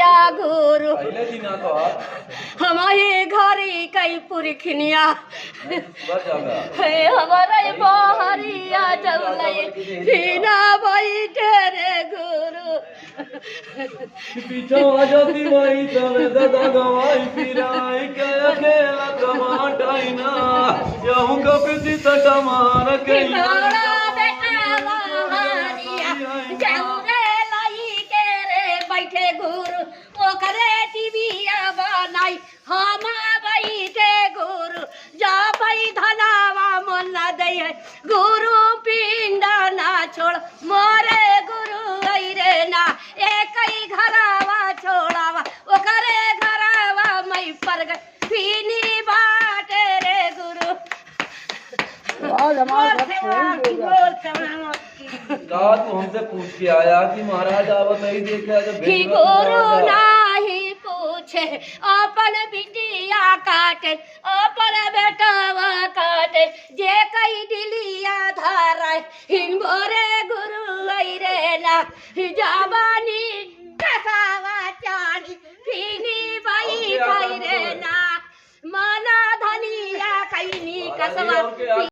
बिटिया गुरु हमारे घरे कई पुरखनिया हमारे बहरिया जौले बिना बैठे रे गुरु पीछा जाती माई तले दादा गवाई फिराई क्या खेला टमाटाई ना याहू कपती टमार के बैठे गुरु ओकरे टीविया बनाई हम बैठे गुरु जा भाई धनावा मन न दे गुरु पिंड ना छोड़ मोरे गुरु रे ना एक ही घरावा छोड़ावा ओकरे घरावा मई पर पीनी बाटे रे गुरु का तू हमसे पूछ के आया कि महाराज आवत नहीं देखा तो गुरु नहीं पूछे अपन बिटिया काटे अपन बेटावा काटे जे कई दिलिया धारा हिंगोरे गुरु रे ना जवानी कसावा चानी फीनी बाई खाई रे ना मना धनिया कईनी कसवा